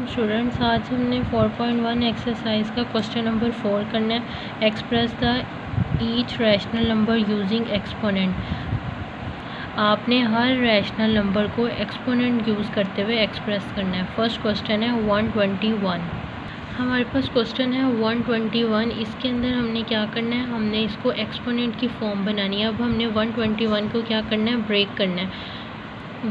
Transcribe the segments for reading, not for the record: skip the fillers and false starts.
Students, आज हमने 4.1 exercise का क्वेश्चन नंबर 4 करना है। Express the each rational number using exponent. आपने हर रैशनल नंबर को एक्सपोनेंट यूज़ करते हुए एक्सप्रेस करना है। फर्स्ट क्वेश्चन है 121। हमारे पास क्वेश्चन है 121। इसके अंदर हमने क्या करना है, हमने इसको एक्सपोनेंट की फॉर्म बनानी है। अब हमने 121 को क्या करना है, ब्रेक करना है।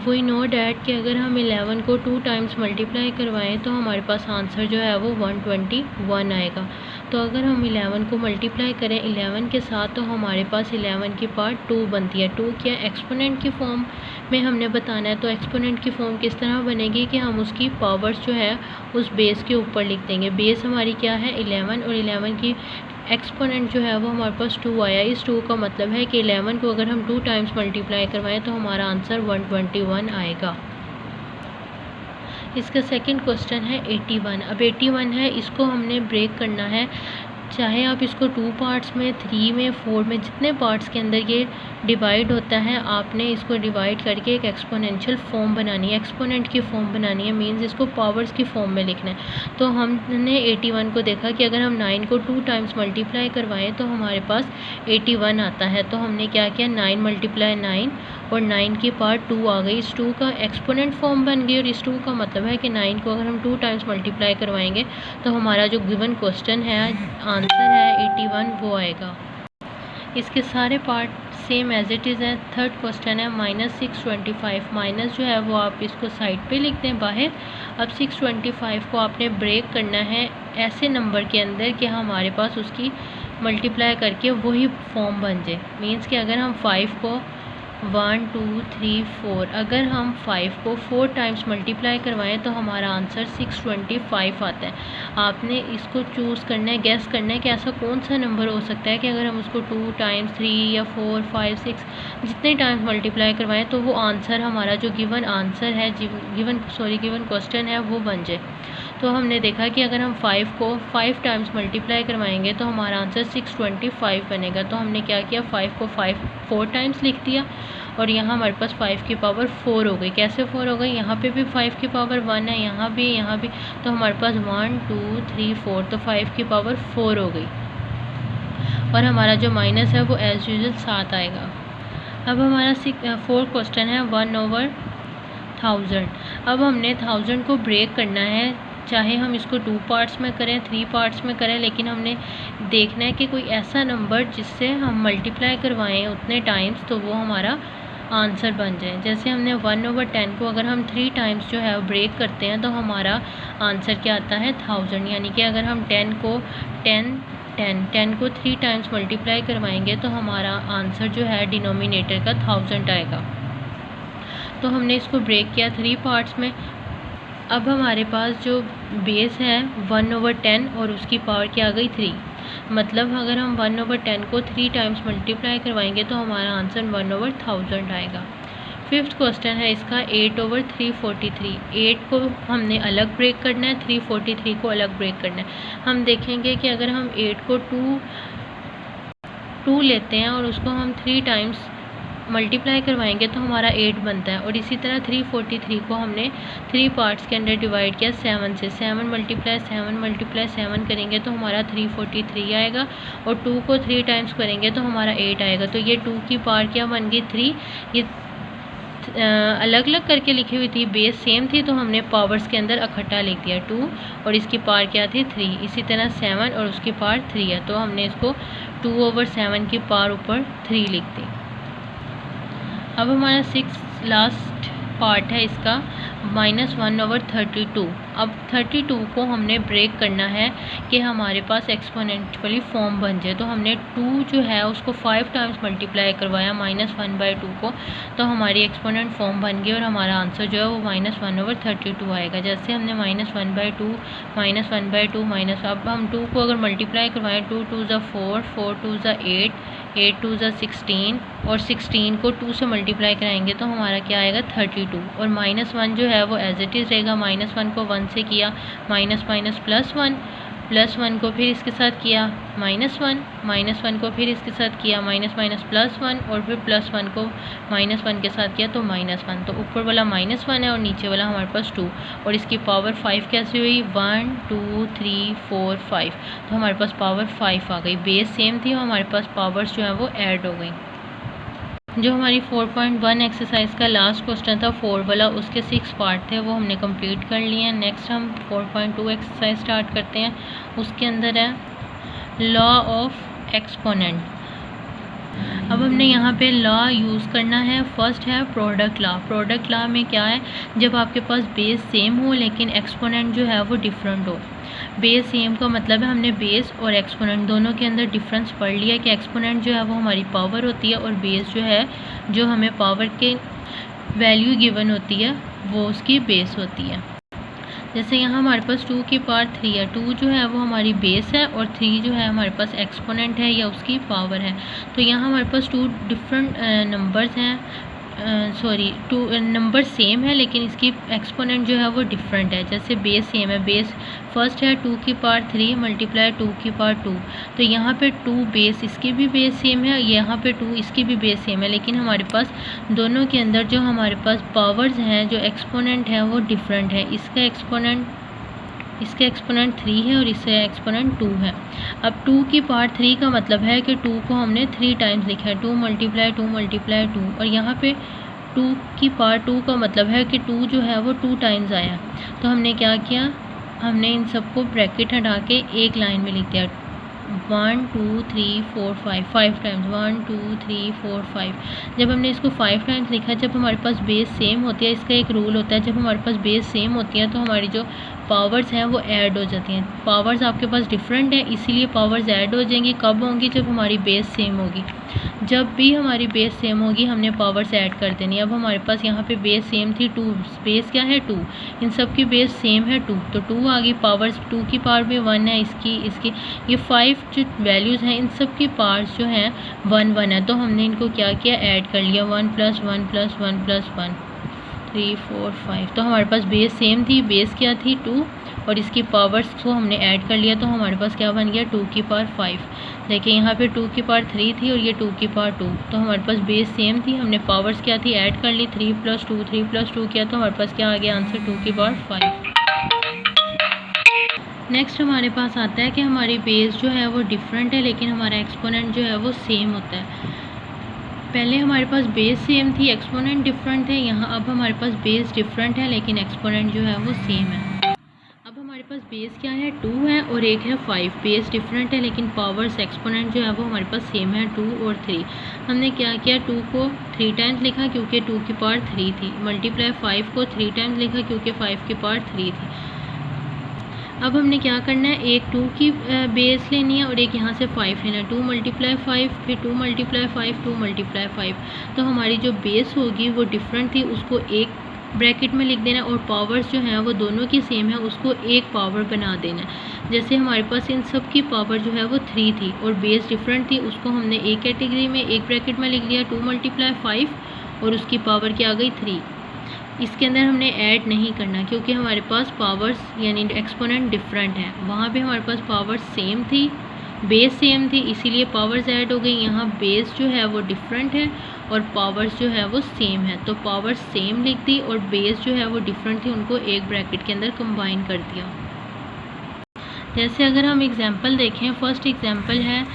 वी नो डैट कि अगर हम 11 को 2 टाइम्स मल्टीप्लाई करवाएं तो हमारे पास आंसर जो है वो 121 आएगा। तो अगर हम 11 को मल्टीप्लाई करें 11 के साथ तो हमारे पास 11 की पार्ट 2 बनती है। 2 क्या एक्सपोनेंट की फॉर्म में हमने बताना है। तो एक्सपोनेंट की फॉर्म किस तरह बनेगी कि हम उसकी पावर्स जो है उस बेस के ऊपर लिख देंगे। बेस हमारी क्या है 11 और 11 की एक्सपोनेंट जो है वो हमारे पास 2 आया। इस 2 का मतलब है कि 11 को अगर हम 2 टाइम्स मल्टीप्लाई करवाएं तो हमारा आंसर 121 आएगा। इसका सेकंड क्वेश्चन है 81। अब 81 है, इसको हमने ब्रेक करना है। चाहे आप इसको 2 पार्ट्स में, 3 में, 4 में, जितने पार्ट्स के अंदर ये डिवाइड होता है आपने इसको डिवाइड करके एक एक्सपोनेंशियल फॉर्म बनानी है, एक्सपोनेंट की फॉर्म बनानी है। मींस इसको पावर्स की फॉर्म में लिखना है। तो हमने 81 को देखा कि अगर हम 9 को 2 टाइम्स मल्टीप्लाई करवाएं तो हमारे पास 81 आता है। तो हमने क्या किया, 9 × 9 और 9 की पार्ट 2 आ गई। इस 2 का एक्सपोनेंट फॉर्म बन गई और इस 2 का मतलब है कि 9 को अगर हम 2 टाइम्स मल्टीप्लाई करवाएंगे तो हमारा जो गिवन क्वेश्चन है, आंसर है 81, वो आएगा। इसके सारे part same as it is है। थर्ड क्वेश्चन है -625। माइनस जो है वो आप इसको साइड पे लिख दें बाहर। अब 625 को आपने ब्रेक करना है ऐसे नंबर के अंदर कि हमारे पास उसकी मल्टीप्लाई करके वही फॉर्म बन जाए। मीन्स कि अगर हम 5 को 1 2 3 4 अगर हम 5 को 4 टाइम्स मल्टीप्लाई करवाएं तो हमारा आंसर 625 आता है। आपने इसको चूज़ करना है, गैस करना है कि ऐसा कौन सा नंबर हो सकता है कि अगर हम उसको 2 टाइम्स 3 या 4 5 6 जितने टाइम्स मल्टीप्लाई करवाएं तो वो आंसर हमारा जो गिवन आंसर है, गिवन क्वेश्चन है वो बन जाए। तो हमने देखा कि अगर हम 5 को 5 टाइम्स मल्टीप्लाई करवाएंगे तो हमारा आंसर 625 बनेगा। तो हमने क्या किया, 5 को 4 टाइम्स लिख दिया और यहाँ हमारे पास 5 की पावर 4 हो गई। कैसे 4 हो गई, यहाँ पे भी 5 की पावर 1 है, यहाँ भी। तो हमारे पास 1 2 3 4, तो 5 की पावर 4 हो गई। और हमारा जो माइनस है वो एज यूजुअल 7 आएगा। अब हमारा 4th क्वेश्चन है 1/1000। अब हमने 1000 को ब्रेक करना है। चाहे हम इसको 2 पार्ट्स में करें, 3 पार्ट्स में करें, लेकिन हमने देखना है कि कोई ऐसा नंबर जिससे हम मल्टीप्लाई करवाएं उतने टाइम्स तो वो हमारा आंसर बन जाए। जैसे हमने 1/10 को अगर हम 3 टाइम्स जो है ब्रेक करते हैं तो हमारा आंसर क्या आता है 1000। यानी कि अगर हम 10 को 3 टाइम्स मल्टीप्लाई करवाएंगे तो हमारा आंसर जो है डिनोमिनेटर का 1000 आएगा। तो हमने इसको ब्रेक किया 3 पार्ट्स में। अब हमारे पास जो बेस है 1/10 और उसकी पावर क्या आ गई 3। मतलब अगर हम 1/10 को 3 टाइम्स मल्टीप्लाई करवाएंगे तो हमारा आंसर 1/1000 आएगा। 5th क्वेश्चन है इसका 8/343। 8 को हमने अलग ब्रेक करना है, 343 को अलग ब्रेक करना है। हम देखेंगे कि अगर हम 8 को 2 लेते हैं और उसको हम 3 टाइम्स मल्टीप्लाई करवाएंगे तो हमारा 8 बनता है। और इसी तरह 343 को हमने 3 पार्ट्स के अंदर डिवाइड किया 7 से। 7 × 7 करेंगे तो हमारा 343 आएगा। और 2 को 3 टाइम्स करेंगे तो हमारा 8 आएगा। तो ये 2 की पावर क्या बन गई 3। ये अलग अलग करके लिखी हुई थी, बेस सेम थी तो हमने पावर्स के अंदर इकट्ठा लिख दिया 2 और इसकी पावर क्या थी 3। इसी तरह 7 और उसकी पावर 3 है तो हमने इसको 2/7 की पावर ऊपर 3 लिख दी। अब हमारा 6th लास्ट पार्ट है इसका -1/32। अब 32 को हमने ब्रेक करना है कि हमारे पास एक्सपोनेंशियली फॉर्म बन जाए। तो हमने 2 जो है उसको 5 टाइम्स मल्टीप्लाई करवाया -1/2 को, तो हमारी एक्सपोनेंट फॉर्म बन गई और हमारा आंसर जो है वो -1/32 आएगा। जैसे हमने -1/2 अब हम 2 को अगर मल्टीप्लाई करवाएं 2 2 ज़ा 4 4 2 ज़ा 8 8 2 ज़ा 16 और 16 को 2 से मल्टीप्लाई कराएंगे तो हमारा क्या आएगा 32। और -1 जो है वो एज इट इज़ रहेगा। -1 को 1 से किया, माइनस +1 +1 को फिर इसके साथ किया -1, -1 को फिर इसके साथ किया माइनस माइनस +1 और फिर +1 को -1 के साथ किया तो -1। तो ऊपर वाला -1 है और नीचे वाला हमारे पास 2 और इसकी पावर 5 कैसे हुई 1 2 3 4 5। तो हमारे पास पावर 5 आ गई। बेस सेम थी और हमारे पास पावर्स जो है वो ऐड हो गई। जो हमारी 4.1 एक्सरसाइज का लास्ट क्वेश्चन था 4 वाला, उसके 6 पार्ट थे वो हमने कंप्लीट कर लिए हैं। नेक्स्ट हम 4.2 एक्सरसाइज स्टार्ट करते हैं। उसके अंदर है लॉ ऑफ एक्सपोनेंट। अब हमने यहाँ पे लॉ यूज़ करना है। फर्स्ट है प्रोडक्ट लॉ। प्रोडक्ट लॉ में क्या है, जब आपके पास बेस सेम हो लेकिन एक्सपोनेंट जो है वो डिफरेंट हो। बेस सेम का मतलब है हमने बेस और एक्सपोनेंट दोनों के अंदर डिफरेंस पढ़ लिया कि एक्सपोनेंट जो है वो हमारी पावर होती है और बेस जो है जो हमें पावर के वैल्यू गिवन होती है वो उसकी बेस होती है। जैसे यहाँ हमारे पास 2 की पावर 3 है। 2 जो है वो हमारी बेस है और 3 जो है हमारे पास एक्सपोनेंट है या उसकी पावर है। तो यहाँ हमारे पास 2 डिफरेंट नंबर्स हैं, सॉरी 2 नंबर सेम है लेकिन इसकी एक्सपोनेंट जो है वो डिफरेंट है। जैसे बेस सेम है, बेस फर्स्ट है 2 की पावर 3 मल्टीप्लाई 2 की पावर 2। तो यहाँ पे 2 बेस इसकी भी बेस सेम है, यहाँ पे 2 इसकी भी बेस सेम है, लेकिन हमारे पास दोनों के अंदर जो हमारे पास पावर्स हैं जो एक्सपोनेंट है वो डिफरेंट है। इसका एक्सपोनेंट 3 है और इसका एक्सपोनेंट 2 है। अब 2 की पावर 3 का मतलब है कि 2 को हमने 3 टाइम्स लिखा है, 2 मल्टीप्लाई 2 मल्टीप्लाई 2। और यहाँ पे 2 की पावर 2 का मतलब है कि 2 जो है वो 2 टाइम्स आया। तो हमने क्या किया, हमने इन सबको ब्रैकेट हटा के एक लाइन में लिख दिया 1 2 3 4 5 टाइम्स 1 2 3 4 5। जब हमने इसको 5 टाइम्स लिखा, जब हमारे पास बेस सेम होती है, इसका एक रूल होता है, जब हमारे पास बेस सेम होती है तो हमारी जो पावर्स हैं वो ऐड हो जाती हैं। पावर्स आपके पास डिफरेंट है इसीलिए पावर्स ऐड हो जाएंगी। कब होंगी, जब हमारी बेस सेम होगी। जब भी हमारी बेस सेम होगी हमने पावर्स ऐड कर देनी। अब हमारे पास यहाँ पे बेस सेम थी 2, बेस क्या है 2, इन सब की बेस सेम है 2, तो 2 आ गई। पावर्स 2 की पावर भी 1 है, इसकी ये 5 जो वैल्यूज़ हैं इन सब की पावर्स जो हैं 1 1 है। तो हमने इनको क्या किया, ऐड कर लिया 1 + 1 + 1 + 1 3 4 5। तो हमारे पास बेस सेम थी, बेस क्या थी 2 और इसकी पावर्स को हमने ऐड कर लिया तो हमारे पास क्या बन गया 2 की पावर 5। देखिए यहाँ पे 2 की पावर 3 थी और ये 2 की पावर 2। तो हमारे पास बेस सेम थी, हमने पावर्स क्या थी ऐड कर ली, 3 + 2 3 + 2 किया तो हमारे पास क्या आ गया आंसर 2 की पावर 5। नेक्स्ट हमारे पास आता है कि हमारी बेस जो है वो डिफरेंट है लेकिन हमारा एक्सपोनेंट जो है वो सेम होता है। पहले हमारे पास बेस सेम थी, एक्सपोनेंट डिफरेंट है। यहाँ अब हमारे पास बेस डिफरेंट है लेकिन एक्सपोनेंट जो है वो सेम है। अब हमारे पास बेस क्या है 2 है और एक है 5। बेस डिफरेंट है लेकिन पावर्स एक्सपोनेंट जो है वो हमारे पास सेम है 2 और 3। हमने क्या किया, 2 को 3 टाइम्स लिखा क्योंकि 2 की पावर 3 थी, मल्टीप्लाई 5 को 3 टाइम्स लिखा क्योंकि 5 की पावर 3 थी। अब हमने क्या करना है, एक 2 की बेस लेनी है और एक यहाँ से 5 लेना है। 2 × 5 फिर 2 × 5 2 × 5। तो हमारी जो बेस होगी वो डिफरेंट थी, उसको एक ब्रैकेट में लिख देना और पावर्स जो हैं वो दोनों की सेम है, उसको एक पावर बना देना है। जैसे हमारे पास इन सब की पावर जो है वो 3 थी और बेस डिफरेंट थी, उसको हमने एक कैटेगरी में एक ब्रैकेट में लिख दिया 2 × 5 और उसकी पावर क्या आ गई 3। इसके अंदर हमने ऐड नहीं करना क्योंकि हमारे पास पावर्स यानी एक्सपोनेंट डिफरेंट है। वहाँ पे हमारे पास पावर्स सेम थी, बेस सेम थी, इसीलिए पावर्स ऐड हो गई। यहाँ बेस जो है वो डिफरेंट है और पावर्स जो है वो सेम है, तो पावर्स सेम लिख दी और बेस जो है वो डिफरेंट थी, उनको एक ब्रैकेट के अंदर कंबाइन कर दिया। जैसे अगर हम एग्जांपल देखें, फर्स्ट एग्जांपल है